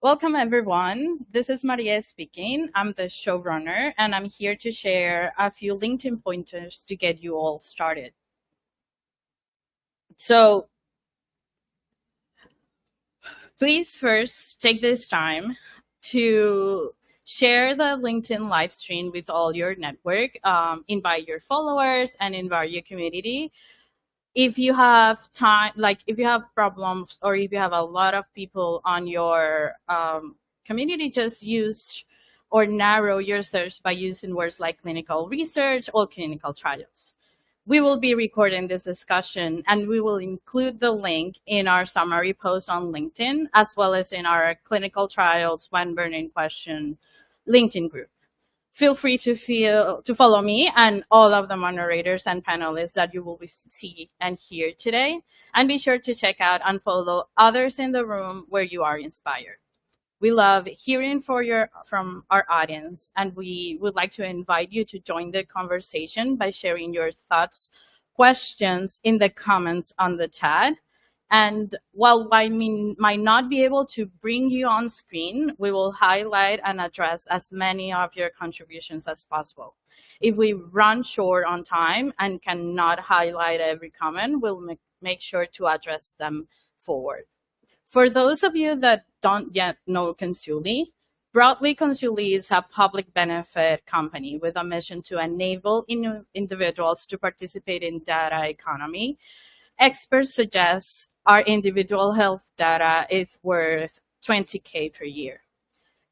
Welcome, everyone. This is Maria speaking. I'm the showrunner, and I'm here to share a few LinkedIn pointers to get you all started. So, please first take this time to share the LinkedIn live stream with all your network, invite your followers, and invite your community. If you have time, like if you have problems or if you have a lot of people on your community, just use or narrow your search by using words like clinical research or clinical trials. We will be recording this discussion and we will include the link in our summary post on LinkedIn, as well as in our clinical trials when burning question LinkedIn group. Feel free to follow me and all of the moderators and panelists that you will see and hear today. And be sure to check out and follow others in the room where you are inspired. We love hearing from our audience, and we would like to invite you to join the conversation by sharing your thoughts, questions in the comments on the chat. And while I might not be able to bring you on screen, we will highlight and address as many of your contributions as possible. If we run short on time and cannot highlight every comment, we'll make sure to address them forward. For those of you that don't yet know Consuli, broadly, Consuli is a public benefit company with a mission to enable individuals to participate in data economy. Experts suggest our individual health data is worth $20K per year.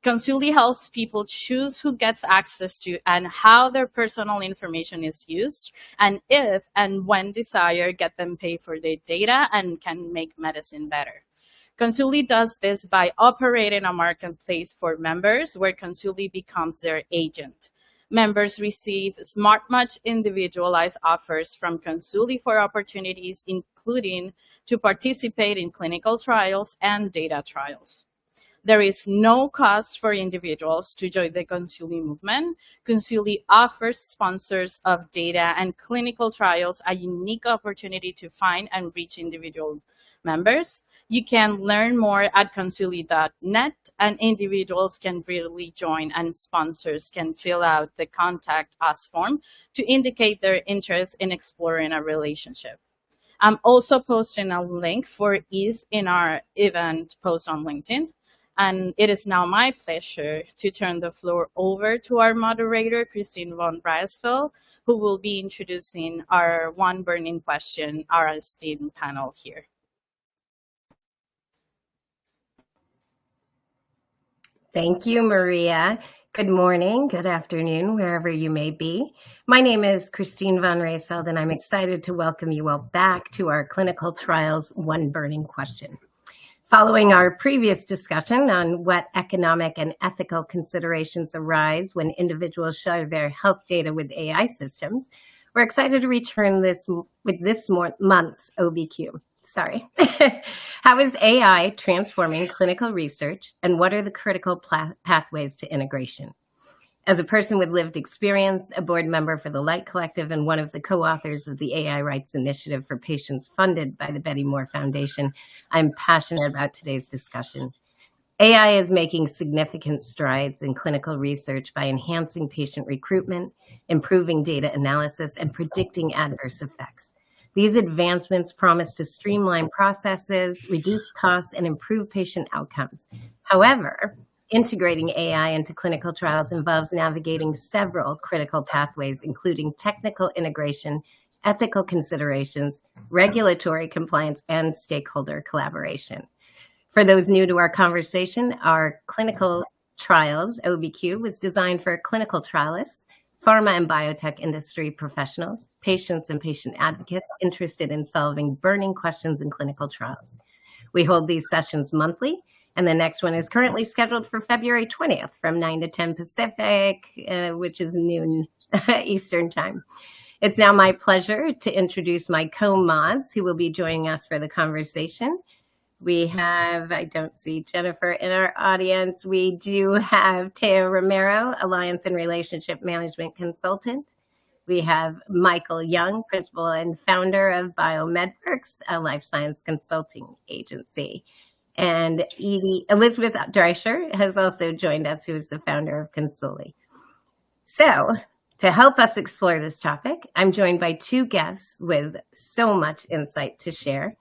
Consuli helps people choose who gets access to and how their personal information is used, and if and when desired, get them paid for their data and can make medicine better. Consuli does this by operating a marketplace for members where Consuli becomes their agent. Members receive SmartMatch individualized offers from Consuli for opportunities, including to participate in clinical trials and data trials. There is no cost for individuals to join the Consuli movement. Consuli offers sponsors of data and clinical trials a unique opportunity to find and reach individual members. You can learn more at consuli.net, and individuals can really join and sponsors can fill out the contact us form to indicate their interest in exploring a relationship. I'm also posting a link for ease in our event post on LinkedIn. And it is now my pleasure to turn the floor over to our moderator, Christine Von Raesfeld, who will be introducing our one burning question, our esteemed panel here. Thank you, Maria. Good morning, good afternoon, wherever you may be. My name is Christine Von Raesfeld, and I'm excited to welcome you all back to our clinical trials one burning question. Following our previous discussion on what economic and ethical considerations arise when individuals share their health data with AI systems, we're excited to return with this month's OBQ. Sorry. How is AI transforming clinical research, and what are the critical pathways to integration? As a person with lived experience, a board member for the Light Collective, and one of the co-authors of the AI Rights Initiative for Patients funded by the Betty Moore Foundation, I'm passionate about today's discussion. AI is making significant strides in clinical research by enhancing patient recruitment, improving data analysis, and predicting adverse effects. These advancements promise to streamline processes, reduce costs, and improve patient outcomes. However, integrating AI into clinical trials involves navigating several critical pathways, including technical integration, ethical considerations, regulatory compliance, and stakeholder collaboration. For those new to our conversation, our clinical trials, OBQ, was designed for clinical trialists, pharma and biotech industry professionals, patients and patient advocates interested in solving burning questions in clinical trials. We hold these sessions monthly, and the next one is currently scheduled for February 20th from 9 to 10 Pacific, which is noon Eastern time. It's now my pleasure to introduce my co-mods who will be joining us for the conversation. We have, I don't see Jennifer in our audience. We do have Teo Romero, Alliance and Relationship Management Consultant. we have Michael Young, principal and founder of BioMedWorks, a life science consulting agency. And Elizabeth Dreicer has also joined us, who is the founder of Consuli. So, to help us explore this topic, I'm joined by two guests with so much insight to share.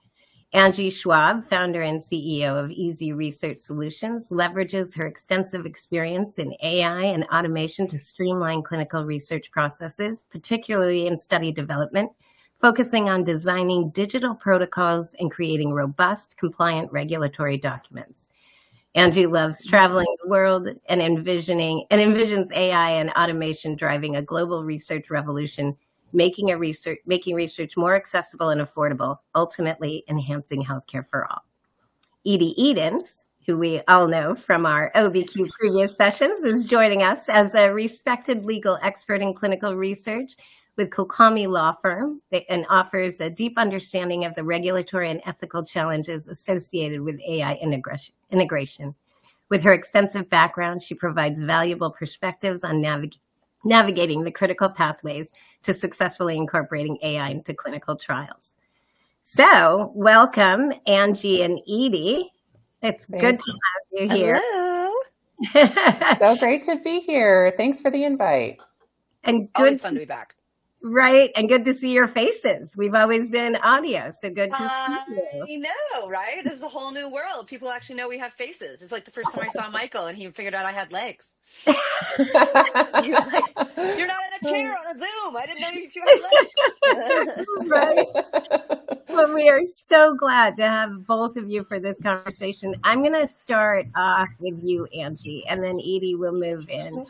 Angie Schwab, founder and CEO of Edye Research Solutions, leverages her extensive experience in AI and automation to streamline clinical research processes, particularly in study development, focusing on designing digital protocols and creating robust, compliant regulatory documents. Angie loves traveling the world and envisions AI and automation driving a global research revolution, making research more accessible and affordable, ultimately enhancing healthcare for all. Edye Edens, who we all know from our OBQ previous sessions, is joining us as a respected legal expert in clinical research with Kulkarni Law Firm and offers a deep understanding of the regulatory and ethical challenges associated with AI integration. With her extensive background, she provides valuable perspectives on navigating the critical pathways to successfully incorporating AI into clinical trials. So, welcome, Angie and Edye. It's good to have you here. Hello. So great to be here. Thanks for the invite. And good Always fun to be back. Right, and good to see your faces. We've always been audio, so good to see you. I know, right? This is a whole new world. People actually know we have faces. It's like the first time I saw Michael and he figured out I had legs. He was like, "You're not in a chair on a Zoom. I didn't know if you had legs." Right. Well, we are so glad to have both of you for this conversation. I'm going to start off with you, Angie, and then Edye will move in.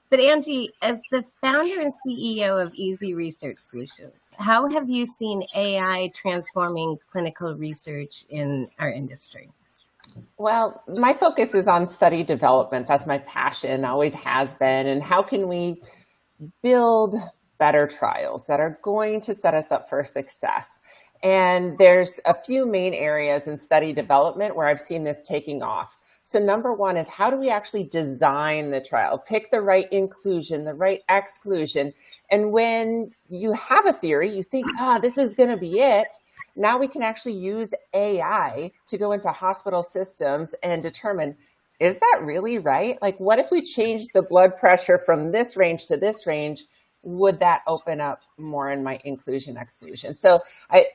But Angie, as the founder and CEO of Edye Research Solutions, how have you seen AI transforming clinical research in our industry? Well, my focus is on study development. That's my passion, always has been. And how can we build better trials that are going to set us up for success? And there's a few main areas in study development where I've seen this taking off. So number one is, how do we actually design the trial? Pick the right inclusion, the right exclusion. And when you have a theory, you think, this is going to be it. Now we can actually use AI to go into hospital systems and determine, is that really right? Like, what if we change the blood pressure from this range to this range? Would that open up more in my inclusion exclusion? So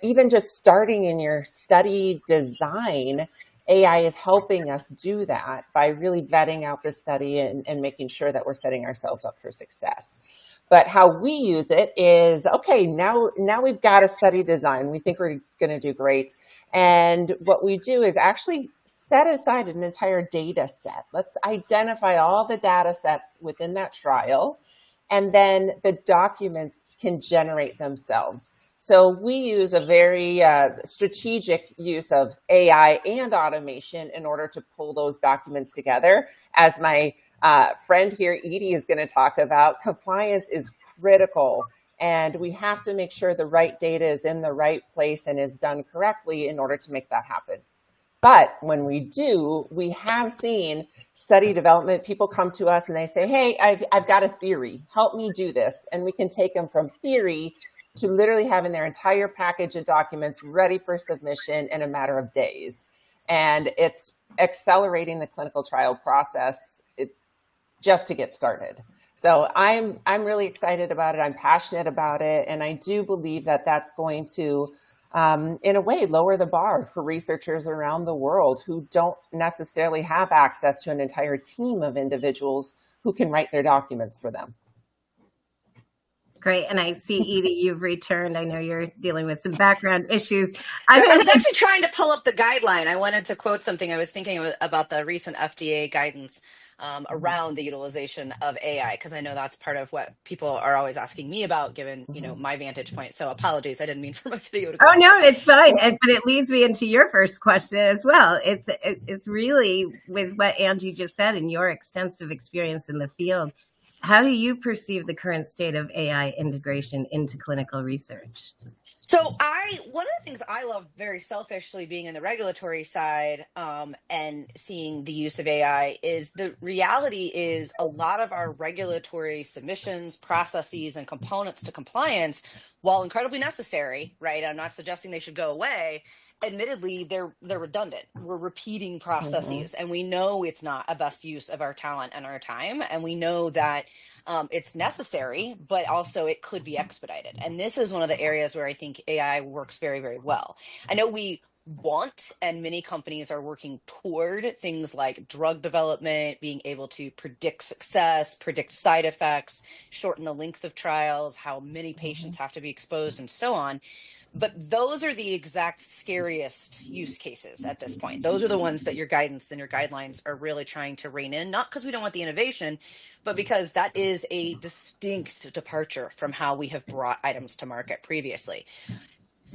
even just starting in your study design, AI is helping us do that by really vetting out the study and making sure that we're setting ourselves up for success. But how we use it is, okay, now we've got a study design. We think we're going to do great. And what we do is actually set aside an entire data set. Let's identify all the data sets within that trial, and then the documents can generate themselves. So we use a very strategic use of AI and automation in order to pull those documents together. As my friend here, Edye, is going to talk about, compliance is critical, and we have to make sure the right data is in the right place and is done correctly in order to make that happen. But when we do, we have seen study development, people come to us and they say, hey, I've got a theory, help me do this. And we can take them from theory to literally having their entire package of documents ready for submission in a matter of days. And it's accelerating the clinical trial process just to get started. So I'm really excited about it. I'm passionate about it. And I do believe that that's going to, in a way, lower the bar for researchers around the world who don't necessarily have access to an entire team of individuals who can write their documents for them. Great. And I see, Edye, you've returned. I know you're dealing with some background issues. I was actually trying to pull up the guideline. I wanted to quote something. I was thinking about the recent FDA guidance around the utilization of AI, because I know that's part of what people are always asking me about, given, my vantage point. So apologies. I didn't mean for my video to go. Oh, no, it's fine. But it leads me into your first question as well. It's really with what Angie just said and your extensive experience in the field. how do you perceive the current state of AI integration into clinical research? So one of the things I love very selfishly being in the regulatory side and seeing the use of AI is the reality is a lot of our regulatory submissions, processes, and components to compliance, while incredibly necessary, right? I'm not suggesting they should go away. Admittedly, they're redundant. We're repeating processes, and we know it's not a best use of our talent and our time, and we know that it's necessary, but also it could be expedited. And this is one of the areas where I think AI works very, very well. I know we want, and many companies are working toward things like drug development, being able to predict success, predict side effects, shorten the length of trials, how many patients have to be exposed, and so on. But those are the exact scariest use cases at this point. Those are the ones that your guidance and your guidelines are really trying to rein in, not because we don't want the innovation, but because that is a distinct departure from how we have brought items to market previously.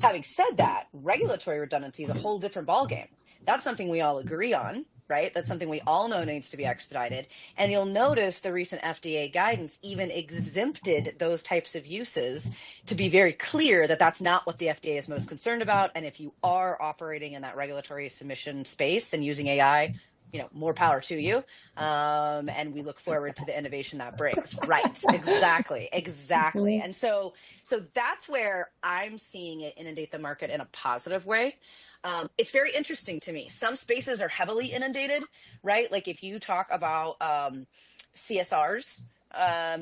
Having said that, regulatory redundancy is a whole different ballgame. That's something we all agree on, right? That's something we all know needs to be expedited. And you'll notice the recent FDA guidance even exempted those types of uses to be very clear that that's not what the FDA is most concerned about. And if you are operating in that regulatory submission space and using AI, more power to you. And we look forward to the innovation that brings. Right. Exactly. And so that's where I'm seeing it inundate the market in a positive way. It's very interesting to me. Some spaces are heavily inundated, right? Like if you talk about CSRs,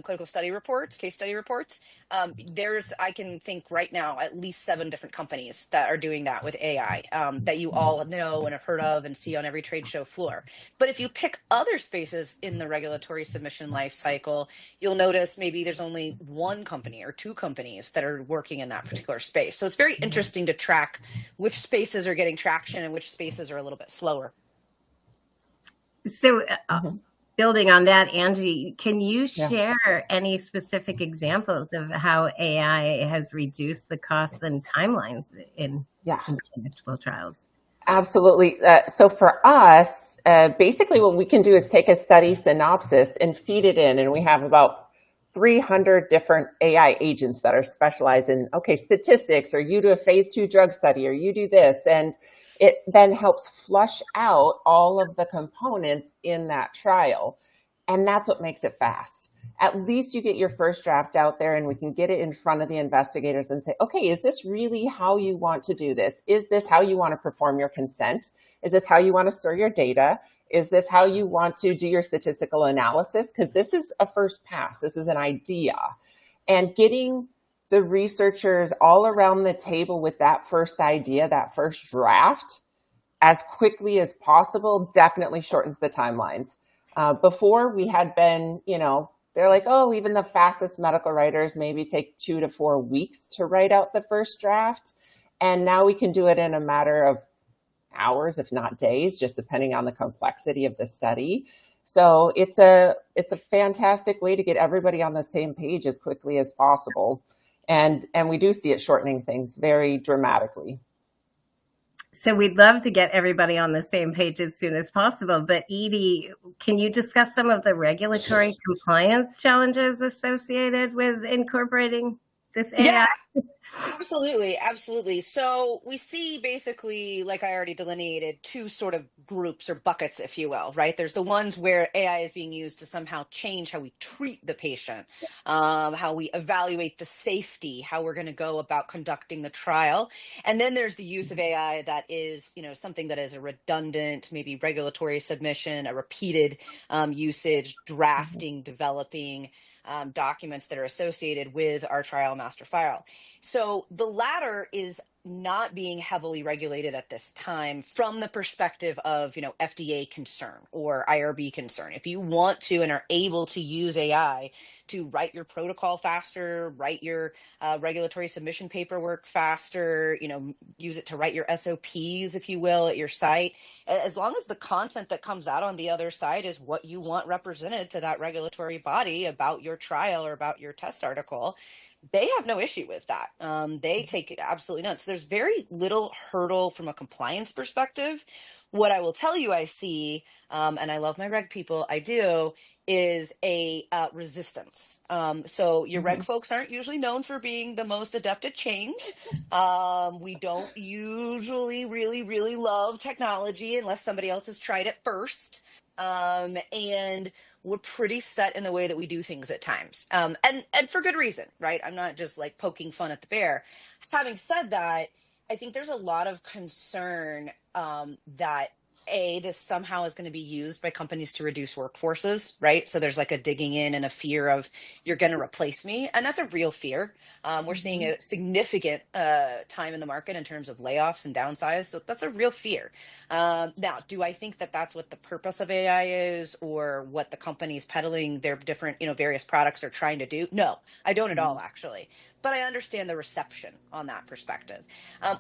clinical study reports, case study reports, I can think right now, at least 7 different companies that are doing that with AI that you all know and have heard of and see on every trade show floor. But if you pick other spaces in the regulatory submission life cycle, you'll notice maybe there's only 1 company or 2 companies that are working in that particular space. So it's very interesting to track which spaces are getting traction and which spaces are a little bit slower. So building on that, Angie, can you share any specific examples of how AI has reduced the costs and timelines in clinical trials? Absolutely. So for us, basically what we can do is take a study synopsis and feed it in, and we have about 300 different AI agents that are specialized in, statistics, or you do a phase 2 drug study, or you do this. And it then helps flush out all of the components in that trial. And that's what makes it fast. At least you get your first draft out there and we can get it in front of the investigators and say, okay, is this really how you want to do this? Is this how you want to perform your consent? Is this how you want to store your data? Is this how you want to do your statistical analysis? Because this is a first pass. This is an idea. And getting the researchers all around the table with that first idea, that first draft, as quickly as possible definitely shortens the timelines. Before we had been, they're like, even the fastest medical writers maybe take 2 to 4 weeks to write out the first draft. And now we can do it in a matter of hours, if not days, just depending on the complexity of the study. So it's a fantastic way to get everybody on the same page as quickly as possible. And we do see it shortening things very dramatically. So we'd love to get everybody on the same page as soon as possible. But Edye, can you discuss some of the regulatory compliance challenges associated with incorporating this AI? Yeah, absolutely. So we see basically, like I already delineated, 2 sort of groups or buckets, if you will, right? There's the ones where AI is being used to somehow change how we treat the patient, how we evaluate the safety, how we're going to go about conducting the trial. And then there's the use of AI that is, something that is a redundant, maybe regulatory submission, a repeated usage, drafting, developing documents that are associated with our trial master file. So the latter is not being heavily regulated at this time from the perspective of, FDA concern or IRB concern. If you want to and are able to use AI to write your protocol faster, write your regulatory submission paperwork faster, use it to write your SOPs, if you will, at your site, as long as the content that comes out on the other side is what you want represented to that regulatory body about your trial or about your test article, they have no issue with that. They take it absolutely nuts. So there's very little hurdle from a compliance perspective. What I will tell you I see, and I love my reg people, I do, is a resistance. So your reg folks aren't usually known for being the most adept at change. We don't usually really love technology unless somebody else has tried it first. And we're pretty set in the way that we do things at times. And for good reason, right? I'm not just like poking fun at the bear. Having said that, I think there's a lot of concern that this somehow is going to be used by companies to reduce workforces, right? So there's like a digging in and a fear of you're going to replace me. And that's a real fear. We're seeing a significant time in the market in terms of layoffs and downsize. So that's a real fear. Now, do I think that that's what the purpose of AI is or what the companies peddling their different, various products are trying to do? No, I don't at all, actually. But I understand the reception on that perspective.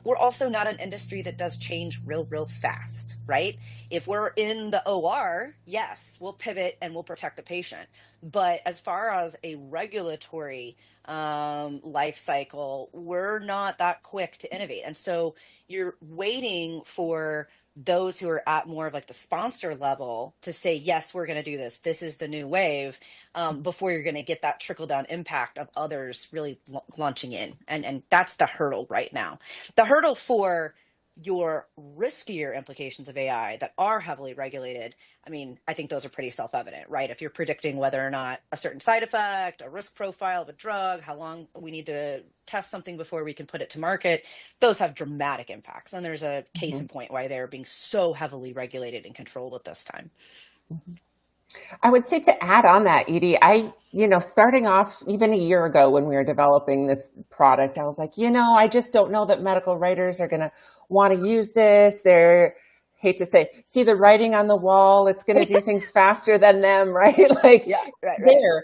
We're also not an industry that does change real fast, right? If we're in the OR, yes, we'll pivot and we'll protect the patient. But as far as a regulatory life cycle, we're not that quick to innovate. And so you're waiting for those who are at more of like the sponsor level to say, yes, we're going to do this. This is the new wave, before you're going to get that trickle down impact of others really launching in. And that's the hurdle right now. The hurdle for your riskier implications of AI that are heavily regulated, I mean, I think those are pretty self-evident, right? If you're predicting whether or not a certain side effect, a risk profile of a drug, how long we need to test something before we can put it to market, those have dramatic impacts. And there's a case in point why they're being so heavily regulated and controlled at this time. I would say to add on that, Edye, starting off even a year ago when we were developing this product, I was like, I just don't know that medical writers are going to want to use this. Hate to say, see the writing on the wall, it's going to do things faster than them, right? Like, yeah, right. There.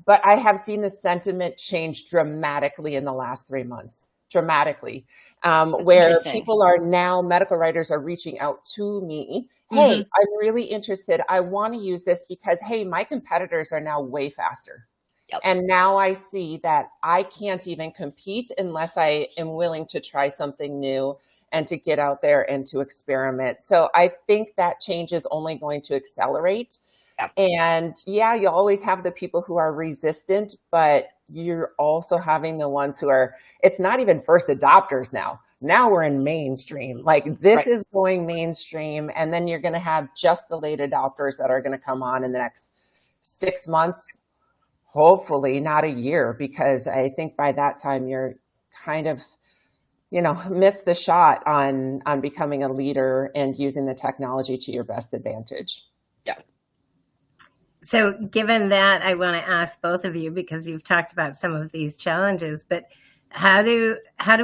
But I have seen the sentiment change dramatically in the last 3 months. Dramatically, where people are now, medical writers are reaching out to me. Hey, I'm really interested. I want to use this because, hey, my competitors are now way faster. Yep. And now I see that I can't even compete unless I am willing to try something new and to get out there and to experiment. So I think that change is only going to accelerate. Yep. And yeah, you'll always have the people who are resistant, but you're also having the ones who are, it's not even first adopters now. Now we're in mainstream. Like this is going mainstream. And then you're going to have just the late adopters that are going to come on in the next 6 months, hopefully not a year, because I think by that time you're kind of, missed the shot on becoming a leader and using the technology to your best advantage. Yeah. So given that, I want to ask both of you, because you've talked about some of these challenges, but how do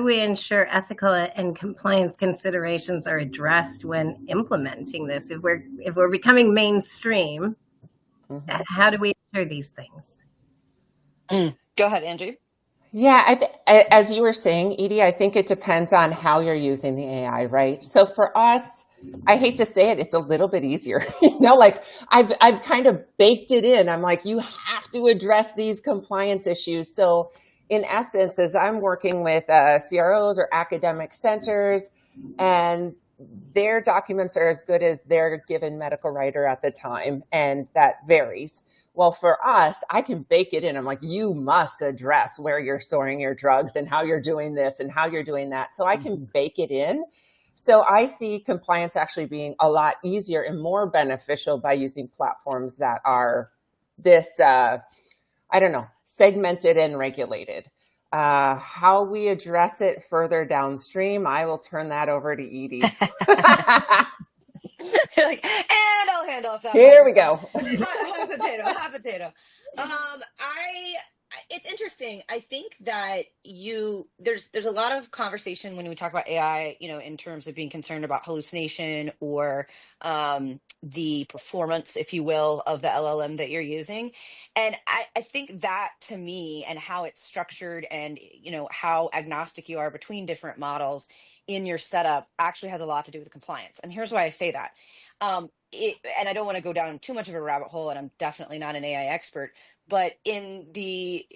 we ensure ethical and compliance considerations are addressed when implementing this? If we're becoming mainstream, how do we ensure these things? Go ahead, Angie. Yeah, as you were saying, Edye, I think it depends on how you're using the AI, right? So for us, I hate to say it, it's a little bit easier. Like I've kind of baked it in. I'm like, you have to address these compliance issues. So in essence, as I'm working with CROs or academic centers, and their documents are as good as their given medical writer at the time, and that varies. Well, for us, I can bake it in. I'm like, you must address where you're storing your drugs and how you're doing this and how you're doing that. So I can bake it in. So I see compliance actually being a lot easier and more beneficial by using platforms that are this, segmented and regulated. How we address it further downstream, I will turn that over to Edye. And I'll hand off that. Here we go. Hot potato. It's interesting. I think that there's a lot of conversation when we talk about AI, in terms of being concerned about hallucination or the performance, if you will, of the LLM that you're using. And I think that, to me, and how it's structured and, how agnostic you are between different models in your setup actually has a lot to do with compliance. And here's why I say that. And I don't want to go down too much of a rabbit hole, and I'm definitely not an AI expert, but in the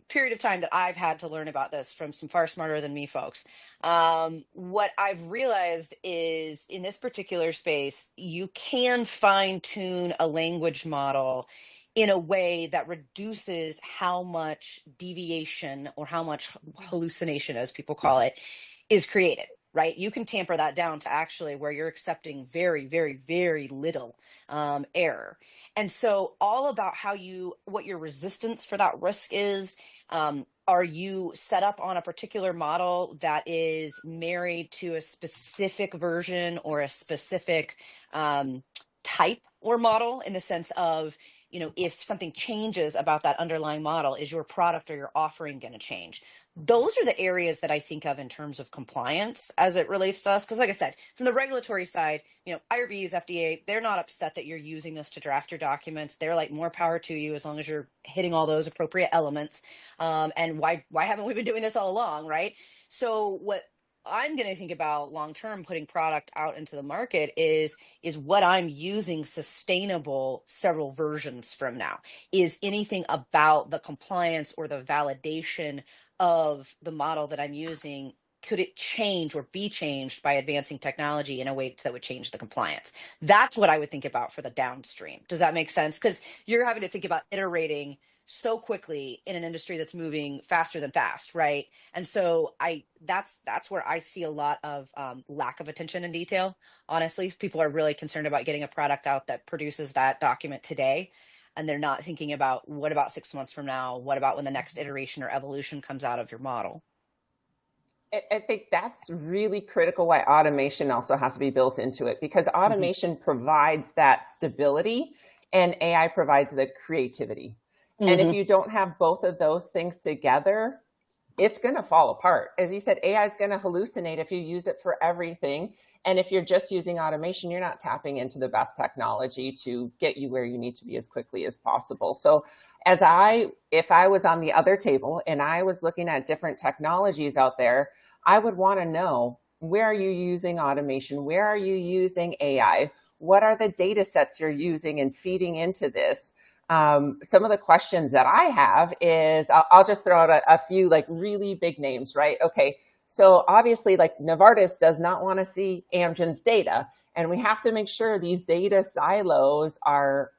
period of time that I've had to learn about this from some far smarter than me folks, what I've realized is in this particular space, you can fine tune a language model in a way that reduces how much deviation or how much hallucination, as people call it, is created. Right, you can tamper that down to actually where you're accepting very, very, very little error. And so, all about what your resistance for that risk is. Are you set up on a particular model that is married to a specific version or a specific type or model, in the sense of, if something changes about that underlying model, is your product or your offering going to change? Those are the areas that I think of in terms of compliance as it relates to us. Because like I said, from the regulatory side, IRBs, FDA, they're not upset that you're using this to draft your documents. They're like, more power to you as long as you're hitting all those appropriate elements. And why haven't we been doing this all along, right? So what I'm going to think about long-term putting product out into the market is what I'm using sustainable several versions from now. Is anything about the compliance or the validation of the model that I'm using, could it change or be changed by advancing technology in a way that would change the compliance? That's what I would think about for the downstream. Does that make sense? Because you're having to think about iterating so quickly in an industry that's moving faster than fast, right? And so that's where I see a lot of lack of attention in detail. Honestly, people are really concerned about getting a product out that produces that document today, and they're not thinking about, what about 6 months from now? What about when the next iteration or evolution comes out of your model? I think that's really critical, why automation also has to be built into it, because automation provides that stability and AI provides the creativity. And if you don't have both of those things together, it's going to fall apart. As you said, AI is going to hallucinate if you use it for everything. And if you're just using automation, you're not tapping into the best technology to get you where you need to be as quickly as possible. So if I was on the other table and I was looking at different technologies out there, I would want to know, where are you using automation? Where are you using AI? What are the data sets you're using and feeding into this? Some of the questions that I have is, I'll just throw out a few like really big names, right? Okay, so obviously like Novartis does not want to see Amgen's data, and we have to make sure these data silos are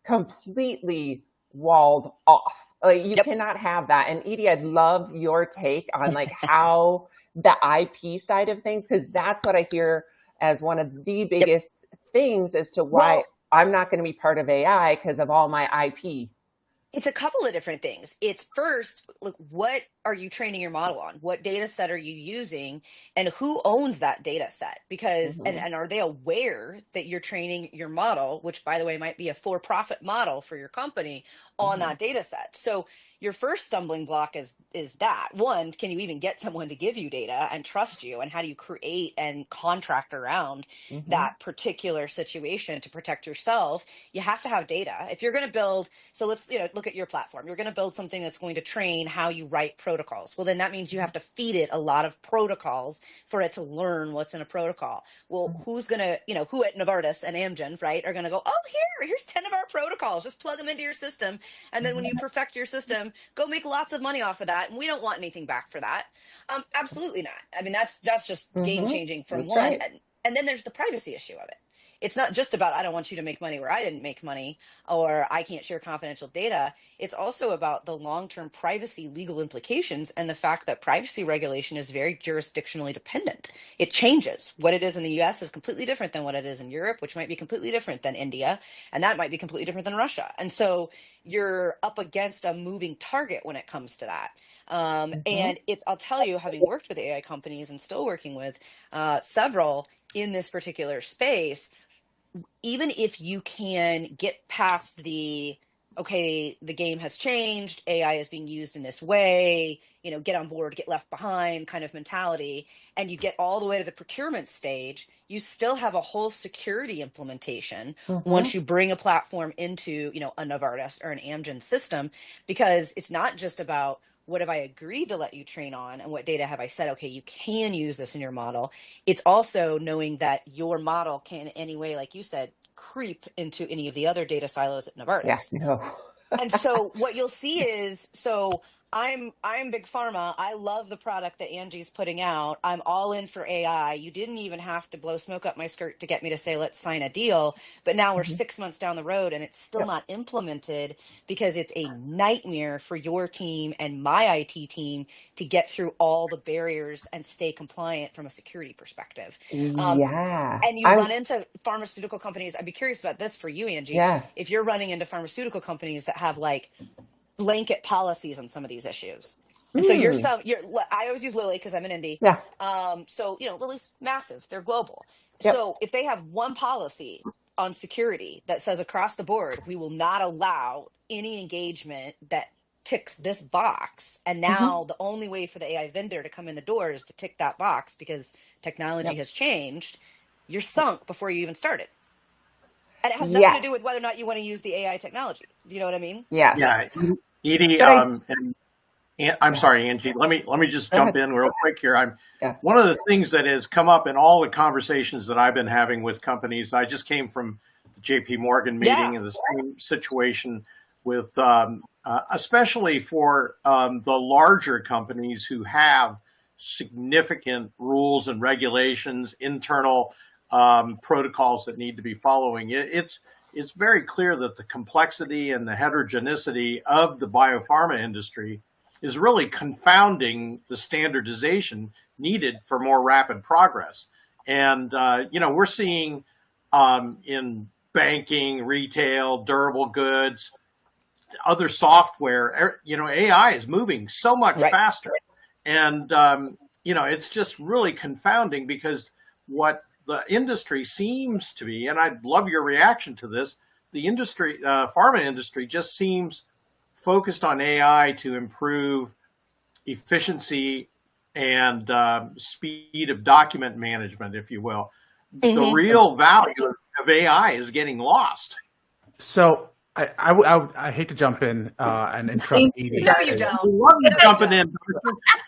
completely walled off. Like you cannot have that. And Edye, I'd love your take on like how the IP side of things, because that's what I hear as one of the biggest things as to why I'm not going to be part of AI, because of all my IP. It's a couple of different things. It's first, look, what are you training your model on? What data set are you using, and who owns that data set? Because, and are they aware that you're training your model, which by the way, might be a for-profit model for your company, on that data set? So your first stumbling block is that, one, can you even get someone to give you data and trust you? And how do you create and contract around that particular situation to protect yourself? You have to have data. If you're going to build, so let's look at your platform. You're going to build something that's going to train how you write protocols. Well, then that means you have to feed it a lot of protocols for it to learn what's in a protocol. Well, who's going to, who at Novartis and Amgen, right, are going to go, oh, here's 10 of our protocols. Just plug them into your system. And then when you perfect your system, go make lots of money off of that. And we don't want anything back for that. Absolutely not. I mean, that's just game changing from that's one. Right. And then there's the privacy issue of it. It's not just about, I don't want you to make money where I didn't make money, or I can't share confidential data. It's also about the long-term privacy legal implications, and the fact that privacy regulation is very jurisdictionally dependent. It changes. What it is in the US is completely different than what it is in Europe, which might be completely different than India, and that might be completely different than Russia. And so you're up against a moving target when it comes to that. And I'll tell you, having worked with AI companies and still working with several in this particular space, even if you can get past the game has changed, AI is being used in this way, get on board, get left behind kind of mentality, and you get all the way to the procurement stage, you still have a whole security implementation once you bring a platform into, a Novartis or an Amgen system, because it's not just about, what have I agreed to let you train on, and what data have I said, okay, you can use this in your model. It's also knowing that your model can in any way, like you said, creep into any of the other data silos at Novartis. Yeah, no. And so what you'll see is, I'm big pharma. I love the product that Angie's putting out. I'm all in for AI. You didn't even have to blow smoke up my skirt to get me to say let's sign a deal. But now we're 6 months down the road and it's still Yep. not implemented because it's a nightmare for your team and my IT team to get through all the barriers and stay compliant from a security perspective. Yeah. And you run into pharmaceutical companies. I'd be curious about this for you, Angie. Yeah. If you're running into pharmaceutical companies that have like blanket policies on some of these issues. And so I always use Lilly because I'm an indie. Yeah. So, Lilly's massive. They're global. Yep. So if they have one policy on security that says across the board, we will not allow any engagement that ticks this box. And now the only way for the AI vendor to come in the door is to tick that box because technology has changed. You're sunk before you even started. And it has nothing to do with whether or not you want to use the AI technology. Do you know what I mean? Yes. Yeah, Edie, and I'm sorry, Angie. Let me just jump in real quick here. One of the things that has come up in all the conversations that I've been having with companies. I just came from the J.P. Morgan meeting and the same situation with, especially for the larger companies who have significant rules and regulations, internal protocols that need to be following. It's very clear that the complexity and the heterogeneity of the biopharma industry is really confounding the standardization needed for more rapid progress. And, we're seeing in banking, retail, durable goods, other software, AI is moving so much faster. And, it's just really confounding because what the industry seems to be, and I'd love your reaction to this, the industry, pharma industry just seems focused on AI to improve efficiency and speed of document management, if you will. The real value of AI is getting lost. So I hate to jump in and interrupt Edie. No, you don't. I love you jumping in.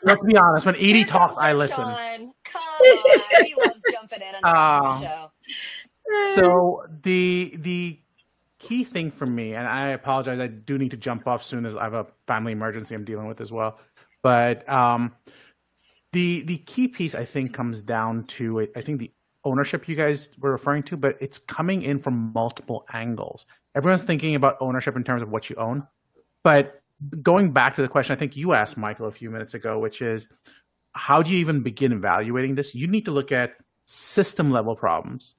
Let's be honest. When Edie talks, I listen. Sean. Come on. He loves jumping in on the show. So the key thing for me, and I apologize, I do need to jump off soon as I have a family emergency I'm dealing with as well. But the key piece I think comes down to I think the ownership you guys were referring to, but it's coming in from multiple angles. Everyone's thinking about ownership in terms of what you own. But going back to the question I think you asked, Michael, a few minutes ago, which is, how do you even begin evaluating this? You need to look at system level problems.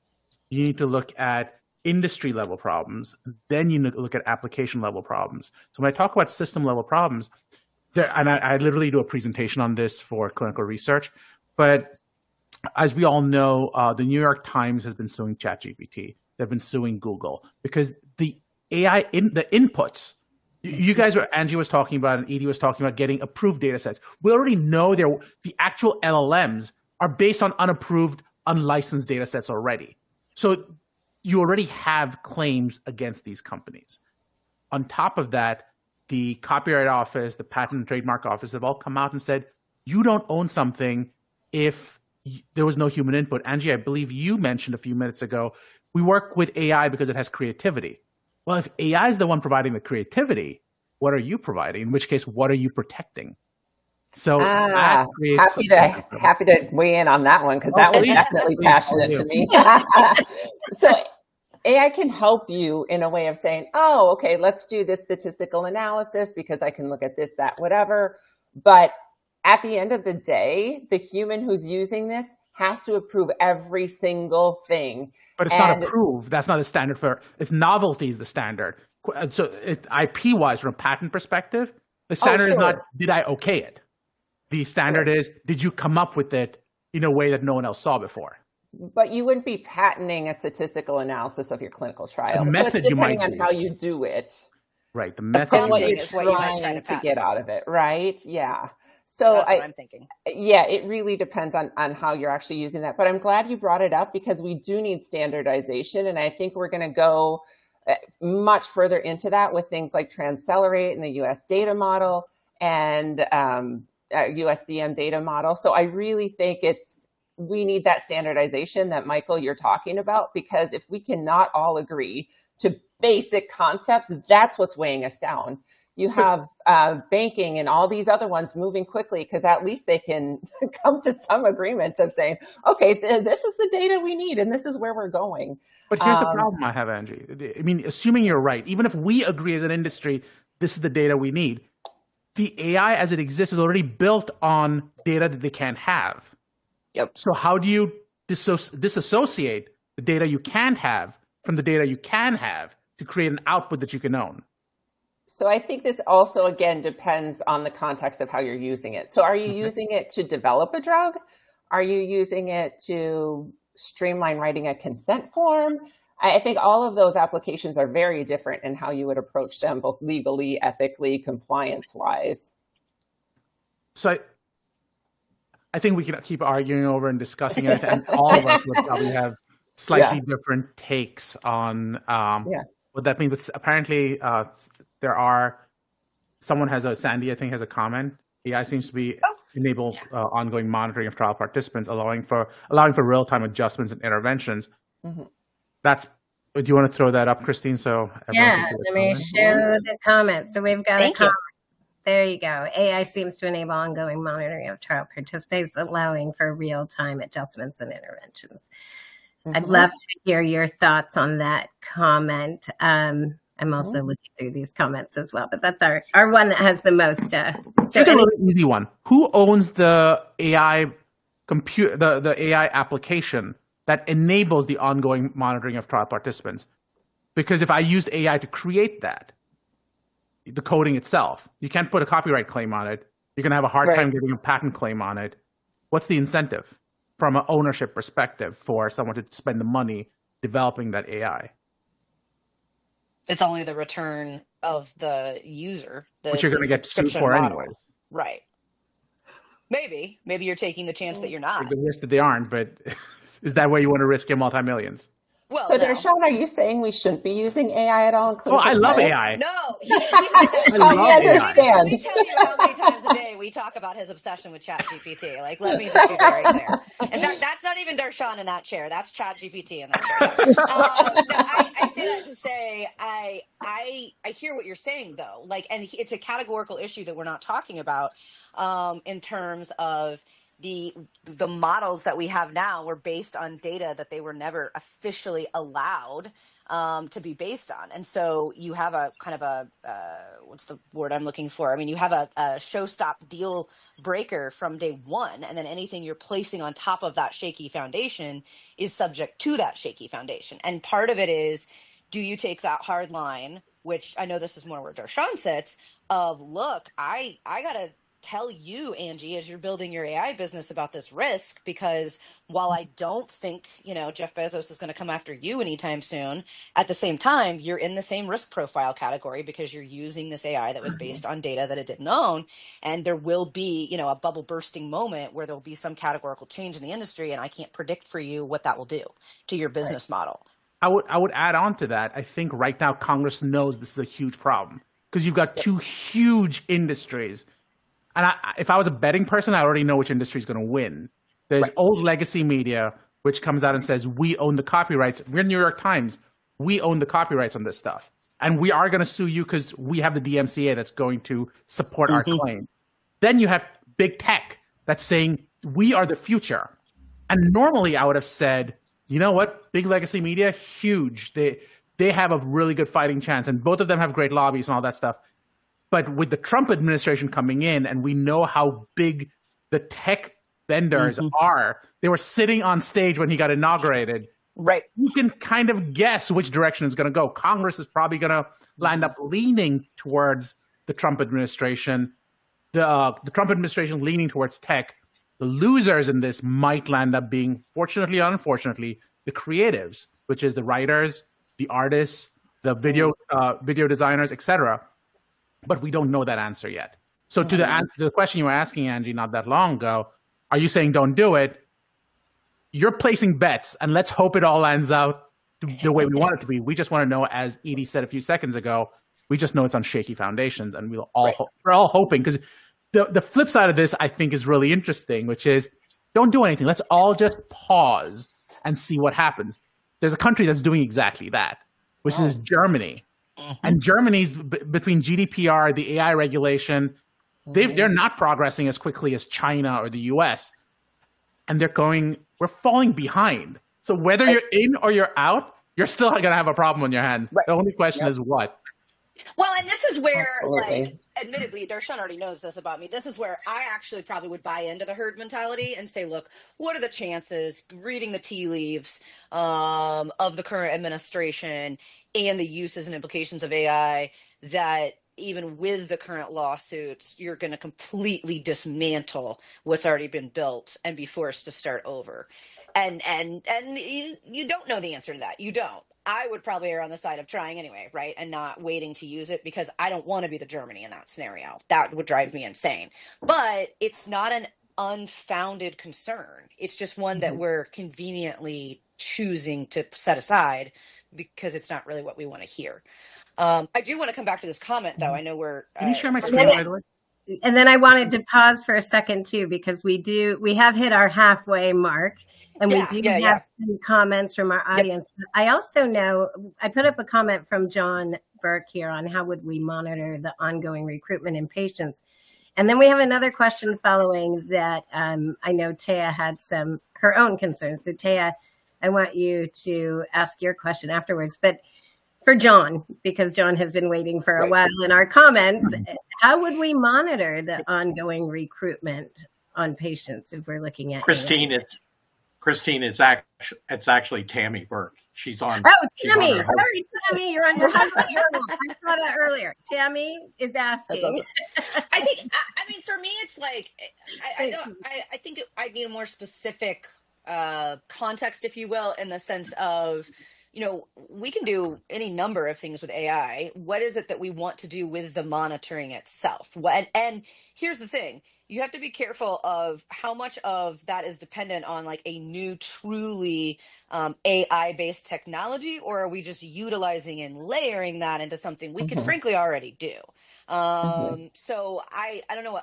You need to look at industry level problems. Then you need to look at application level problems. So when I talk about system level problems, and I literally do a presentation on this for clinical research, but as we all know, the New York Times has been suing ChatGPT. They've been suing Google because the AI, the inputs, you guys were, Angie was talking about and Edie was talking about getting approved data sets. We already know the actual LLMs are based on unapproved, unlicensed data sets already. So you already have claims against these companies. On top of that, the Copyright Office, the Patent and Trademark Office have all come out and said, you don't own something if there was no human input. Angie, I believe you mentioned a few minutes ago, we work with AI because it has creativity. Well, if AI is the one providing the creativity, what are you providing? In which case, what are you protecting? So that creates happy to weigh in on that one because that was definitely passionate to me. So AI can help you in a way of saying, oh, okay, let's do this statistical analysis because I can look at this, that, whatever. But at the end of the day, the human who's using this has to approve every single thing. But it's not approved. That's not the standard for, if novelty is the standard. So IP-wise, from a patent perspective, the standard is not, did I okay it? The standard is, did you come up with it in a way that no one else saw before? But you wouldn't be patenting a statistical analysis of your clinical trial. The method so it's depending you on how you do it. Right, the method. And what you're trying to get out of it, right? Yeah. So that's what I'm thinking. Yeah, it really depends on how you're actually using that. But I'm glad you brought it up because we do need standardization. And I think we're going to go much further into that with things like Transcelerate and the US data model and USDM data model. So I really think we need that standardization that, Michael, you're talking about, because if we cannot all agree to basic concepts, that's what's weighing us down. You have banking and all these other ones moving quickly because at least they can come to some agreement of saying, okay, this is the data we need and this is where we're going. But here's the problem I have, Angie. I mean, assuming you're right, even if we agree as an industry, this is the data we need, the AI as it exists is already built on data that they can't have. Yep. So how do you disassociate the data you can't have from the data you can have to create an output that you can own? So I think this also, again, depends on the context of how you're using it. So are you using it to develop a drug? Are you using it to streamline writing a consent form? I think all of those applications are very different in how you would approach them, both legally, ethically, compliance-wise. So I think we can keep arguing over and discussing it, and all of us would probably have slightly different takes on what that means. But apparently, Sandy, I think, has a comment. AI seems to be enable ongoing monitoring of trial participants, allowing for real-time adjustments and interventions. Mm-hmm. Do you want to throw that up, Christine? So let me show the comment. So we've got a comment. There you go. AI seems to enable ongoing monitoring of trial participants, allowing for real-time adjustments and interventions. I'd love to hear your thoughts on that comment. I'm also looking through these comments as well, but that's our one that has the most. Here's a really easy one. Who owns the AI the AI application that enables the ongoing monitoring of trial participants? Because if I used AI to create that, the coding itself, you can't put a copyright claim on it. You're going to have a hard time getting a patent claim on it. What's the incentive from an ownership perspective for someone to spend the money developing that AI? It's only the return of the user, which you're going to get sued for anyways. Right. Maybe you're taking the chance that you're not. The risk that they aren't, but is that where you want to risk your multi-millions? Well, so, Darshan, are you saying we shouldn't be using AI at all? Oh, I love AI. No, I love AI. Let me tell you how many times a day we talk about his obsession with ChatGPT. Like, let me just be very clear. In fact, that's not even Darshan in that chair. That's ChatGPT in that chair. I say that to say I hear what you're saying though. Like, and it's a categorical issue that we're not talking about in terms of the models that we have now were based on data that they were never officially allowed to be based on. And so you have a kind of a, what's the word I'm looking for? I mean, you have a show-stop deal breaker from day one, and then anything you're placing on top of that shaky foundation is subject to that shaky foundation. And part of it is, do you take that hard line, which I know this is more where Darshan sits, of, look, I got to tell you, Angie, as you're building your AI business about this risk, because while I don't think, Jeff Bezos is going to come after you anytime soon, at the same time, you're in the same risk profile category because you're using this AI that was based on data that it didn't own. And there will be, a bubble bursting moment where there'll be some categorical change in the industry. And I can't predict for you what that will do to your business model. I would add on to that. I think right now Congress knows this is a huge problem because you've got two huge industries. And if I was a betting person, I already know which industry is going to win. There's old legacy media, which comes out and says, we own the copyrights. We're New York Times. We own the copyrights on this stuff. And we are going to sue you because we have the DMCA that's going to support our claim. Then you have big tech that's saying, we are the future. And normally I would have said, you know what? Big legacy media, huge. They have a really good fighting chance. And both of them have great lobbies and all that stuff. But with the Trump administration coming in, and we know how big the tech vendors are, they were sitting on stage when he got inaugurated. Right. You can kind of guess which direction it's going to go. Congress is probably going to land up leaning towards the Trump administration. The Trump administration leaning towards tech. The losers in this might land up being, fortunately or unfortunately, the creatives, which is the writers, the artists, the video designers, etc. But we don't know that answer yet. So to the question you were asking, Angie, not that long ago, are you saying don't do it? You're placing bets, and let's hope it all lands out the way we want it to be. We just want to know, as Edie said a few seconds ago, we just know it's on shaky foundations, and we're all hoping. Because the flip side of this, I think, is really interesting, which is don't do anything. Let's all just pause and see what happens. There's a country that's doing exactly that, which is Germany. And Germany's between GDPR, the AI regulation, they're not progressing as quickly as China or the US. And we're falling behind. So whether you're in or you're out, you're still going to have a problem on your hands. The only question is what? Well, and this is where, like, admittedly, Darshan already knows this about me. This is where I actually probably would buy into the herd mentality and say, look, what are the chances, reading the tea leaves of the current administration and the uses and implications of AI, that even with the current lawsuits, you're going to completely dismantle what's already been built and be forced to start over. And you don't know the answer to that. You don't. I would probably err on the side of trying anyway, right? And not waiting to use it, because I don't want to be the Germany in that scenario. That would drive me insane. But it's not an unfounded concern. It's just one that we're conveniently choosing to set aside because it's not really what we want to hear. I do want to come back to this comment, though. I know we're... Can you share my screen, by the way? And then I wanted to pause for a second, too, because we have hit our halfway mark. And we do have some comments from our audience. Yep. I also know, I put up a comment from John Burke here on how would we monitor the ongoing recruitment in patients. And then we have another question following that. I know Taya had her own concerns. So Taya, I want you to ask your question afterwards. But for John, because John has been waiting for a while in our comments, how would we monitor the ongoing recruitment on patients if we're looking at Christine, it's actually Tammy Burke. She's on. Oh, Tammy. Sorry, Tammy. You're on your phone. I saw that earlier. Tammy is asking. I mean, for me, it's like, I think I need a more specific context, if you will, in the sense of, we can do any number of things with AI. What is it that we want to do with the monitoring itself? And here's the thing. You have to be careful of how much of that is dependent on like a new, truly AI-based technology, or are we just utilizing and layering that into something we could frankly already do? So I don't know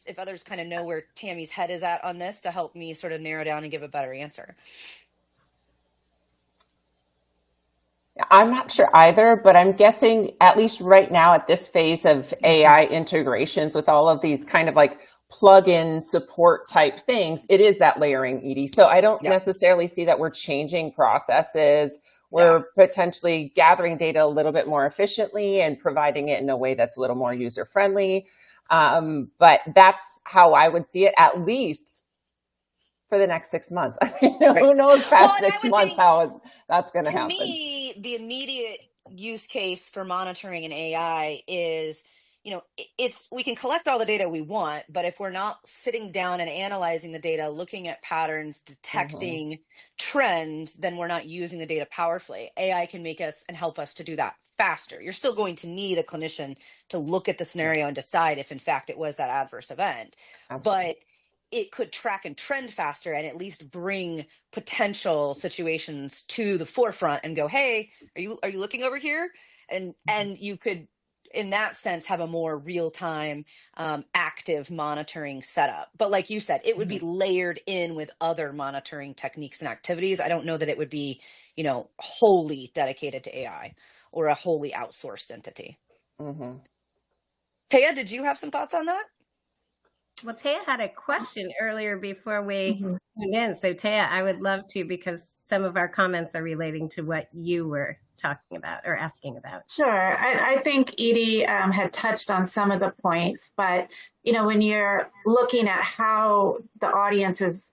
if others kind of know where Tammy's head is at on this to help me sort of narrow down and give a better answer. I'm not sure either, but I'm guessing at least right now at this phase of AI integrations with all of these kind of like plug-in support type things, it is that layering, Edie. So I don't necessarily see that we're changing processes. We're potentially gathering data a little bit more efficiently and providing it in a way that's a little more user-friendly. But that's how I would see it, at least for the next 6 months. I mean, who knows past 6 months how that's going to happen. To me, the immediate use case for monitoring an AI is, we can collect all the data we want, but if we're not sitting down and analyzing the data, looking at patterns, detecting trends, then we're not using the data powerfully. AI can make us and help us to do that faster. You're still going to need a clinician to look at the scenario and decide if in fact it was that adverse event. Absolutely. But it could track and trend faster and at least bring potential situations to the forefront and go, hey, are you looking over here? And you could, in that sense, have a more real-time active monitoring setup. But like you said, it would be layered in with other monitoring techniques and activities. I don't know that it would be, wholly dedicated to AI or a wholly outsourced entity. Taya, did you have some thoughts on that? Well, Taya had a question earlier before we tuned in. So Taya, I would love to, because some of our comments are relating to what you were talking about or asking about. Sure. I think Edie had touched on some of the points, but when you're looking at how the audience is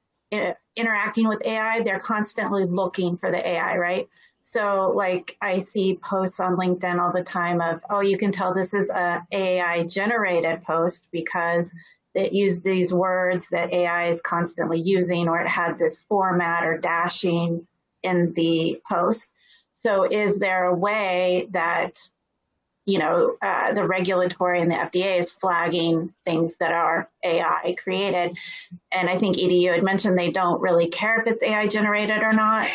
interacting with AI, they're constantly looking for the AI, right? So like I see posts on LinkedIn all the time of, oh, you can tell this is a AI generated post because it used these words that AI is constantly using, or it had this format or dashing in the post. So is there a way that, the regulatory and the FDA is flagging things that are AI created? And I think, Edie, you had mentioned they don't really care if it's AI generated or not.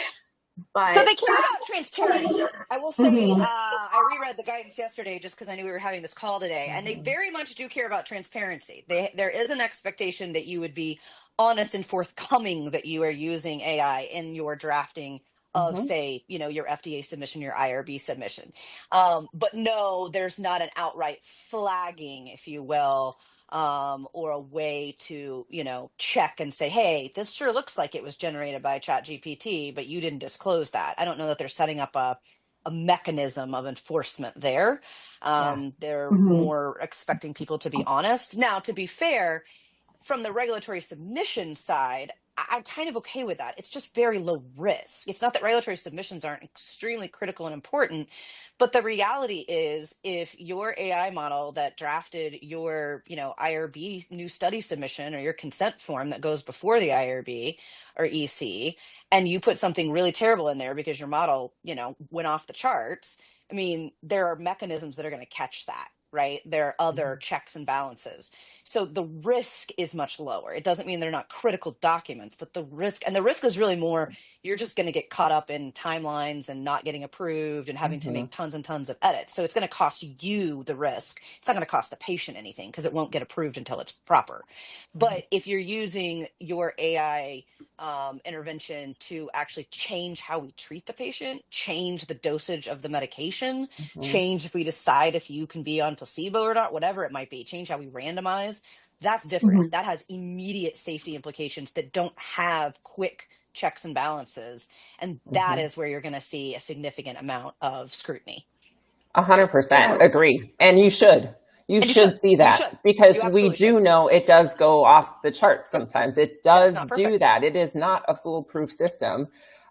But they care about transparency. I will say, I reread the guidance yesterday just because I knew we were having this call today, and they very much do care about transparency. There is an expectation that you would be honest and forthcoming that you are using AI in your drafting of, say, your FDA submission, your IRB submission. But no, there's not an outright flagging, if you will, or a way to, check and say, hey, this sure looks like it was generated by ChatGPT, but you didn't disclose that. I don't know that they're setting up a mechanism of enforcement there. They're more expecting people to be honest. Now, to be fair, from the regulatory submission side, I'm kind of okay with that. It's just very low risk. It's not that regulatory submissions aren't extremely critical and important, but the reality is if your AI model that drafted your, IRB new study submission or your consent form that goes before the IRB or EC, and you put something really terrible in there because your model, went off the charts, I mean, there are mechanisms that are going to catch that. Right? There are other checks and balances. So the risk is much lower. It doesn't mean they're not critical documents, but the risk is really more, you're just going to get caught up in timelines and not getting approved and having to make tons and tons of edits. So it's going to cost you the risk. It's not going to cost the patient anything because it won't get approved until it's proper. But if you're using your AI intervention to actually change how we treat the patient, change the dosage of the medication, change if we decide if you can be on placebo or not, whatever it might be, change how we randomize, that's different. That has immediate safety implications that don't have quick checks and balances. And that is where you're going to see a significant amount of scrutiny. 100% agree. And you should. You should see that because we do know it does go off the charts sometimes. It does do that. It is not a foolproof system.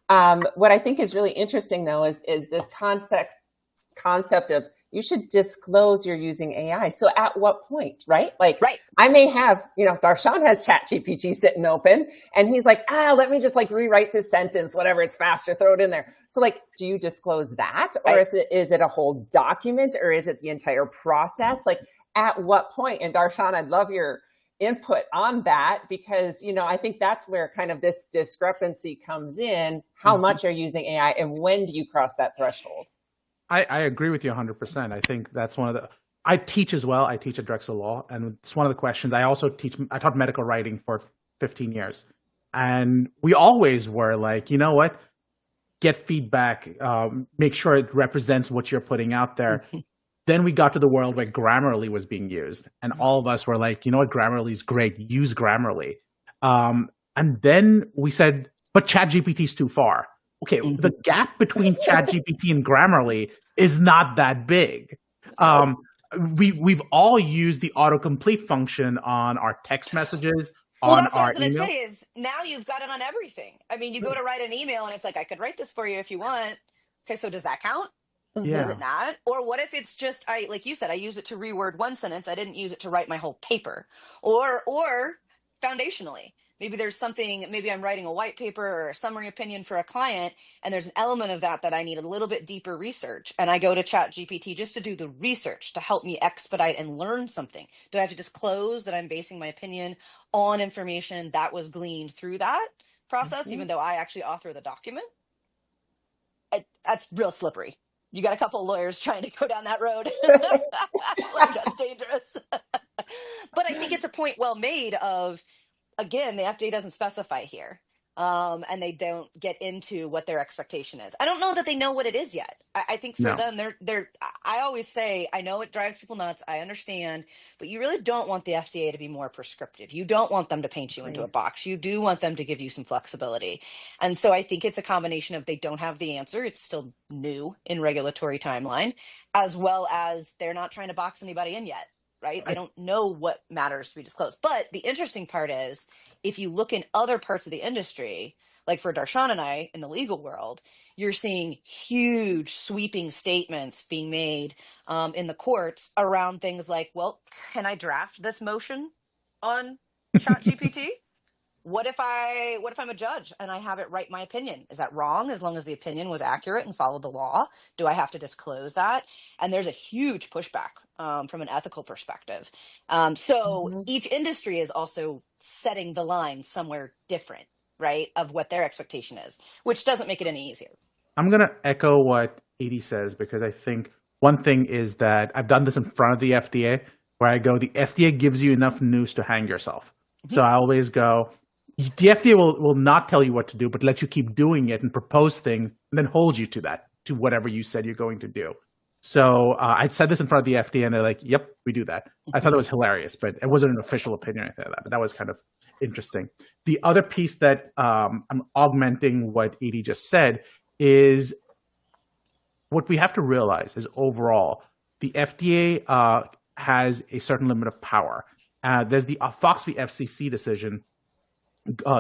What I think is really interesting, though, is this concept of you should disclose you're using AI. So at what point, right? I may have, Darshan has ChatGPT sitting open and he's like, let me just rewrite this sentence, whatever, it's faster, throw it in there. So do you disclose that? Or is it a whole document or is it the entire process? At what point? And Darshan, I'd love your input on that because, I think that's where kind of this discrepancy comes in. How much are you using AI and when do you cross that threshold? I agree with you 100%. I think that's one of the, I teach as well. I teach at Dreicer Law, and it's one of the questions. I taught medical writing for 15 years. And we always were like, you know what? Get feedback, make sure it represents what you're putting out there. Then we got to the world where Grammarly was being used. And all of us were like, you know what? Grammarly is great. Use Grammarly. And then we said, but ChatGPT is too far. Okay, the gap between ChatGPT and Grammarly is not that big. We've all used the autocomplete function on our text messages, well, on that's what our I'm going to email. say is now you've got it on everything. I mean, you go to write an email and it's like, I could write this for you if you want. Okay, so does that count? Yeah. Does it not? Or what if it's just, like you said, I use it to reword one sentence. I didn't use it to write my whole paper. Or foundationally. Maybe there's something, maybe I'm writing a white paper or a summary opinion for a client, and there's an element of that I need a little bit deeper research. And I go to ChatGPT just to do the research to help me expedite and learn something. Do I have to disclose that I'm basing my opinion on information that was gleaned through that process, even though I actually author the document? That's real slippery. You got a couple of lawyers trying to go down that road. That's dangerous. But I think it's a point well made of, again, the FDA doesn't specify here, and they don't get into what their expectation is. I don't know that they know what it is yet. I think for them, they're. I always say, I know it drives people nuts. I understand, but you really don't want the FDA to be more prescriptive. You don't want them to paint you into a box. You do want them to give you some flexibility. And so I think it's a combination of they don't have the answer. It's still new in regulatory timeline, as well as they're not trying to box anybody in yet. Right? They don't know what matters to be disclosed. But the interesting part is, if you look in other parts of the industry, like for Darshan and I in the legal world, you're seeing huge sweeping statements being made in the courts around things like, well, can I draft this motion on ChatGPT? What if I'm a judge and I have it write my opinion? Is that wrong as long as the opinion was accurate and followed the law? Do I have to disclose that? And there's a huge pushback from an ethical perspective. So each industry is also setting the line somewhere different, right, of what their expectation is, which doesn't make it any easier. I'm going to echo what Edye says, because I think one thing is that I've done this in front of the FDA, where I go, the FDA gives you enough news to hang yourself. So I always go, the FDA will not tell you what to do, but let you keep doing it and propose things and then hold you to that, to whatever you said you're going to do. So I said this in front of the FDA and they're like, yep, we do that. I thought it was hilarious, but it wasn't an official opinion or anything like that, but that was kind of interesting. The other piece that I'm augmenting what Edye just said is what we have to realize is overall, the FDA has a certain limit of power. There's the Fox v. FCC decision,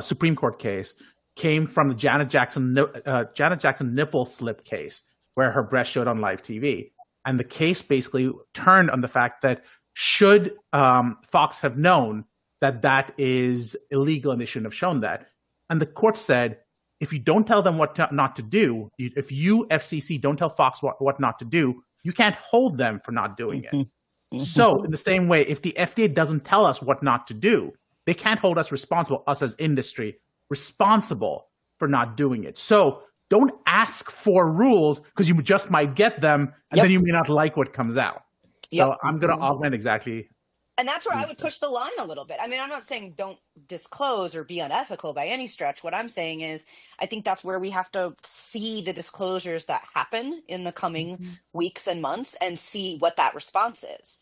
Supreme Court case, came from the Janet Jackson nipple slip case, where her breast showed on live TV. And the case basically turned on the fact that should Fox have known that that is illegal and they shouldn't have shown that. And the court said, if you don't tell them what not to do, if you, FCC, don't tell Fox what not to do, you can't hold them for not doing it. So in the same way, if the FDA doesn't tell us what not to do, they can't hold us responsible, us as industry, responsible for not doing it. So don't ask for rules because you just might get them and then you may not like what comes out. So I'm going to augment exactly. And that's where I would push the line a little bit. I mean, I'm not saying don't disclose or be unethical by any stretch. What I'm saying is I think that's where we have to see the disclosures that happen in the coming weeks and months and see what that response is.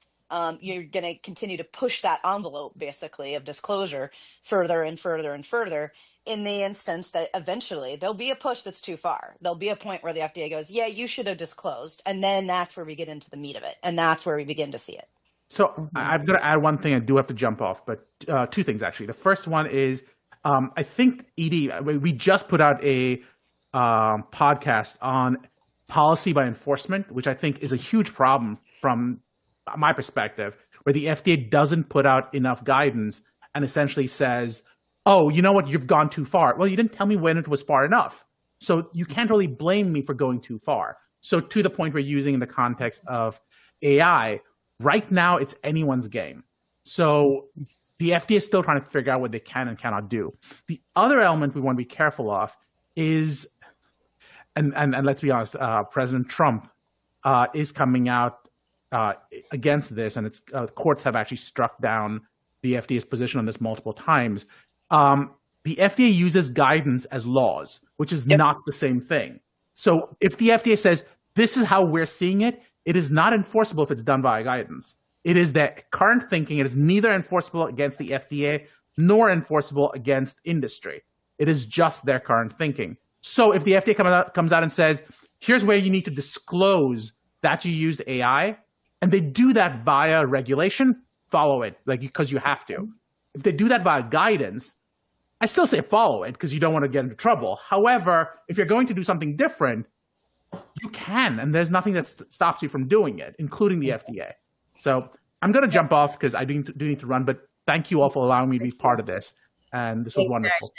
You're going to continue to push that envelope, basically, of disclosure further and further and further in the instance that eventually there'll be a push that's too far. There'll be a point where the FDA goes, yeah, you should have disclosed. And then that's where we get into the meat of it. And that's where we begin to see it. So I'm going to add one thing. I do have to jump off, but two things, actually. The first one is I think, Edye, we just put out a podcast on policy by enforcement, which I think is a huge problem from my perspective, where the FDA doesn't put out enough guidance and essentially says, oh, you know what, you've gone too far. Well, you didn't tell me when it was far enough. So you can't really blame me for going too far. So to the point we're using in the context of AI, right now it's anyone's game. So the FDA is still trying to figure out what they can and cannot do. The other element we want to be careful of is, and let's be honest, President Trump is coming out against this, and courts have actually struck down the FDA's position on this multiple times. The FDA uses guidance as laws, which is not the same thing. So if the FDA says, this is how we're seeing it, it is not enforceable if it's done via guidance. It is that current thinking. It is neither enforceable against the FDA nor enforceable against industry. It is just their current thinking. So if the FDA comes out and says, here's where you need to disclose that you used AI, and they do that via regulation, follow it, because you have to. If they do that via guidance, I still say follow it because you don't want to get into trouble. However, if you're going to do something different, you can, and there's nothing that stops you from doing it, including the FDA. So I'm going to jump off because I do need to run, but thank you all for allowing me to be part of this. And this was wonderful.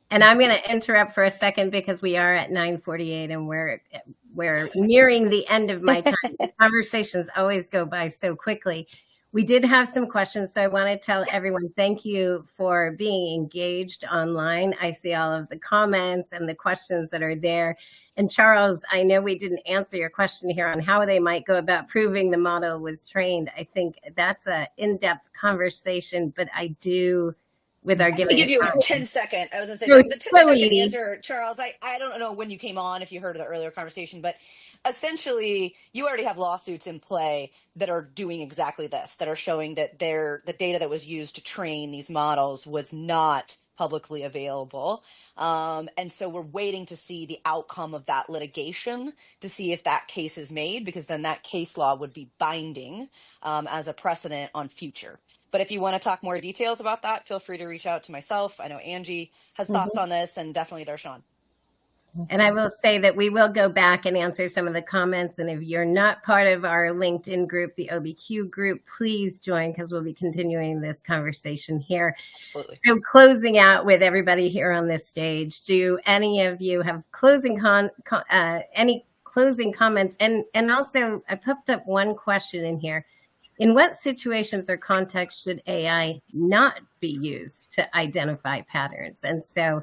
And I'm going to interrupt for a second because we are at 9:48 and we're nearing the end of my time. The conversations always go by so quickly. We did have some questions, so I want to tell everyone thank you for being engaged online. I see all of the comments and the questions that are there. And Charles, I know we didn't answer your question here on how they might go about proving the model was trained. I think that's an in-depth conversation, but I do, with our giving. I'll give you a 10-second. I was going to say, the 10-second answer, Charles, I don't know when you came on, if you heard of the earlier conversation, but essentially, you already have lawsuits in play that are doing exactly this, that are showing that the data that was used to train these models was not publicly available. And so we're waiting to see the outcome of that litigation to see if that case is made, because then that case law would be binding as a precedent on future. But if you want to talk more details about that, feel free to reach out to myself. I know Angie has thoughts on this, and definitely Darshan. And I will say that we will go back and answer some of the comments. And if you're not part of our LinkedIn group, the OBQ group, please join because we'll be continuing this conversation here. Absolutely. So closing out with everybody here on this stage, do any of you have any closing comments? And also, I popped up one question in here. In what situations or contexts should AI not be used to identify patterns? And so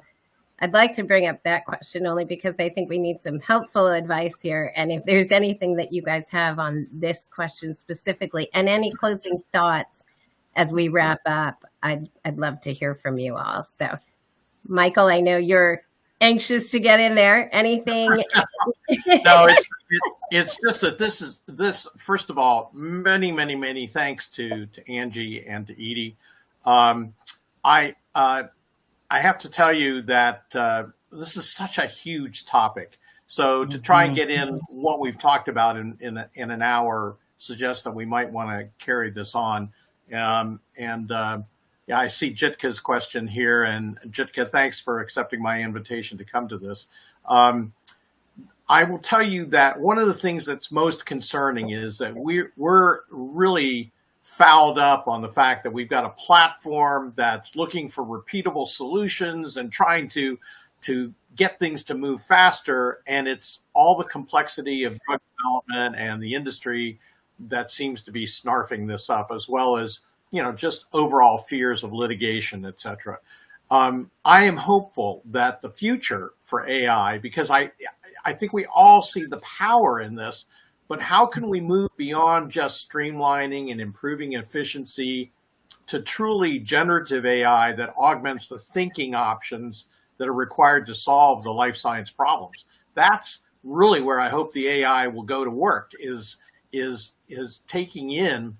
I'd like to bring up that question only because I think we need some helpful advice here. And if there's anything that you guys have on this question specifically, and any closing thoughts as we wrap up, I'd love to hear from you all. So Michael, I know you're anxious to get in there. Anything? No, it's just that this. First of all, many thanks to Angie and to Edye. I have to tell you that this is such a huge topic. So to try and get in what we've talked about in an hour suggests that we might want to carry this on. Yeah, I see Jitka's question here, and Jitka, thanks for accepting my invitation to come to this. I will tell you that one of the things that's most concerning is that we're really fouled up on the fact that we've got a platform that's looking for repeatable solutions and trying to get things to move faster, and it's all the complexity of drug development and the industry that seems to be snarfing this up, as well as just overall fears of litigation, et cetera. I am hopeful that the future for AI, because I think we all see the power in this, but how can we move beyond just streamlining and improving efficiency to truly generative AI that augments the thinking options that are required to solve the life science problems? That's really where I hope the AI will go to work, is taking in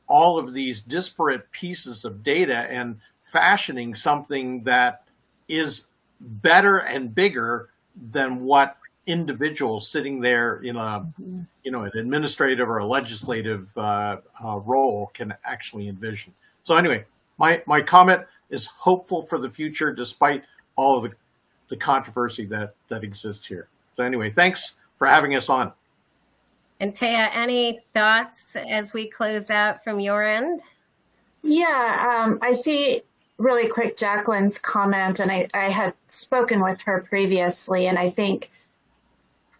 all of these disparate pieces of data and fashioning something that is better and bigger than what individuals sitting there in an administrative or a legislative role can actually envision. So anyway, my comment is hopeful for the future despite all of the controversy that exists here. So anyway, thanks for having us on. And Taya, any thoughts as we close out from your end? Yeah, I see really quick Jacqueline's comment, and I had spoken with her previously, and I think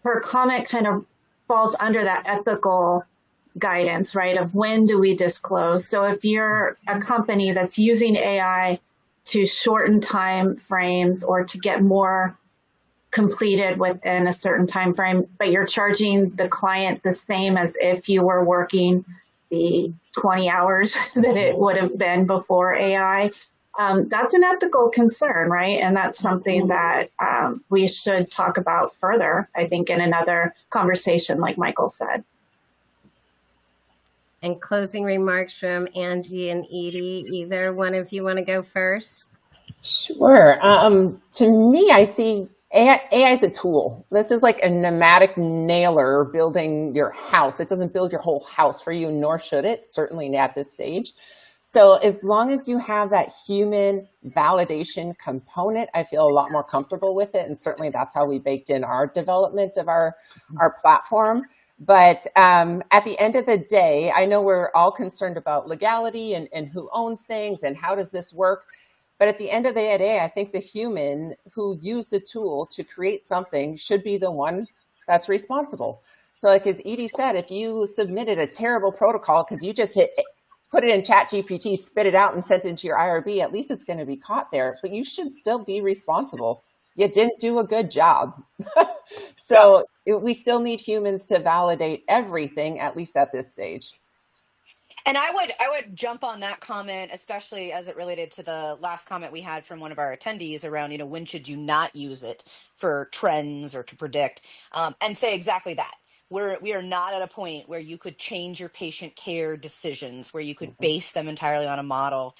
her comment kind of falls under that ethical guidance, right, of when do we disclose. So if you're a company that's using AI to shorten time frames or to get more completed within a certain time frame, but you're charging the client the same as if you were working the 20 hours that it would have been before AI, that's an ethical concern, right? And that's something that we should talk about further, I think, in another conversation, like Michael said. And closing remarks from Angie and Edye. Either one of you want to go first? Sure. To me, I see AI is a tool. This is like a pneumatic nailer building your house. It doesn't build your whole house for you, nor should it, certainly at this stage. So as long as you have that human validation component, I feel a lot more comfortable with it. And certainly that's how we baked in our development of our platform. But at the end of the day, I know we're all concerned about legality and who owns things and how does this work. But at the end of the day, I think the human who used the tool to create something should be the one that's responsible. So like as Edye said, if you submitted a terrible protocol because you just put it in ChatGPT, spit it out and sent it into your IRB, at least it's going to be caught there, but you should still be responsible. You didn't do a good job. So we still need humans to validate everything, at least at this stage. And I would jump on that comment, especially as it related to the last comment we had from one of our attendees around, when should you not use it for trends or to predict, and say exactly that. We are not at a point where you could change your patient care decisions, where you could base them entirely on a model.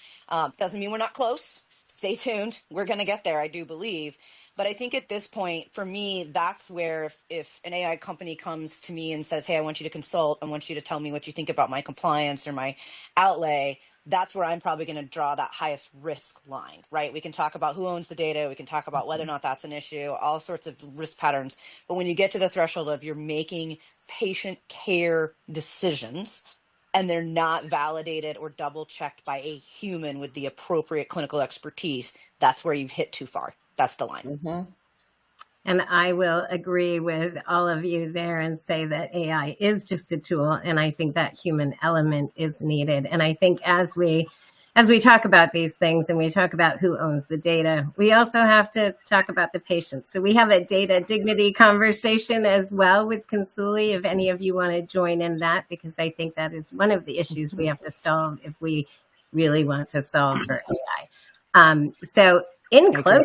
Doesn't mean we're not close. Stay tuned. We're going to get there, I do believe. But I think at this point, for me, that's where if an AI company comes to me and says, hey, I want you to consult, I want you to tell me what you think about my compliance or my outlay, that's where I'm probably going to draw that highest risk line, right? We can talk about who owns the data. We can talk about whether or not that's an issue, all sorts of risk patterns. But when you get to the threshold of you're making patient care decisions and they're not validated or double checked by a human with the appropriate clinical expertise, that's where you've hit too far. That's the line. Mm-hmm. And I will agree with all of you there and say that AI is just a tool. And I think that human element is needed. And I think as we talk about these things and we talk about who owns the data, we also have to talk about the patient. So we have a data dignity conversation as well with Consuli, if any of you want to join in that, because I think that is one of the issues we have to solve if we really want to solve for AI. So in close.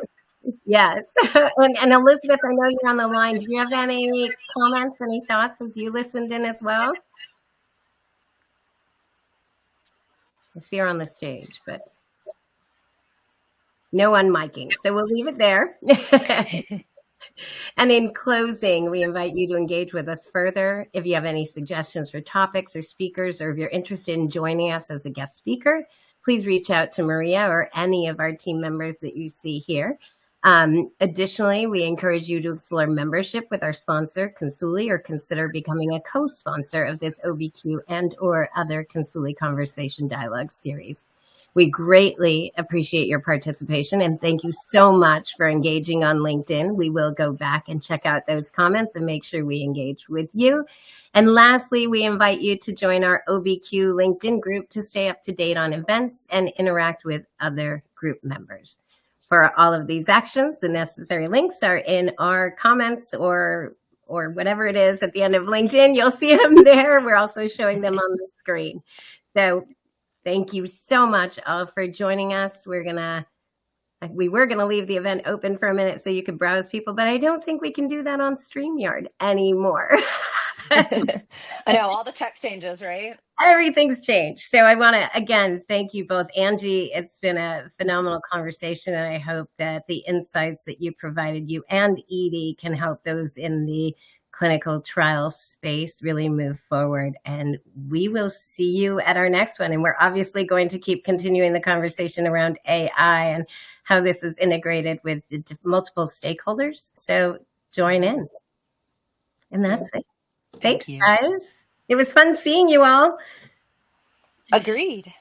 Yes. And Elizabeth, I know you're on the line. Do you have any comments, any thoughts as you listened in as well? I see her on the stage, but no unmiking. So we'll leave it there. And in closing, we invite you to engage with us further. If you have any suggestions for topics or speakers, or if you're interested in joining us as a guest speaker, please reach out to Maria or any of our team members that you see here. Additionally, we encourage you to explore membership with our sponsor, Consuli, or consider becoming a co-sponsor of this OBQ and or other Consuli Conversation Dialogue series. We greatly appreciate your participation and thank you so much for engaging on LinkedIn. We will go back and check out those comments and make sure we engage with you. And lastly, we invite you to join our OBQ LinkedIn group to stay up to date on events and interact with other group members. For all of these actions, the necessary links are in our comments or whatever it is at the end of LinkedIn. You'll see them there. We're also showing them on the screen. So thank you so much all for joining us. We were gonna leave the event open for a minute so you could browse people, but I don't think we can do that on StreamYard anymore. I know, all the tech changes, right? Everything's changed. So I want to, again, thank you both. Angie, it's been a phenomenal conversation, and I hope that the insights that you provided, you and Edye, can help those in the clinical trial space really move forward. And we will see you at our next one. And we're obviously going to keep continuing the conversation around AI and how this is integrated with multiple stakeholders. So join in. And that's it. Thanks, guys. It was fun seeing you all. Agreed.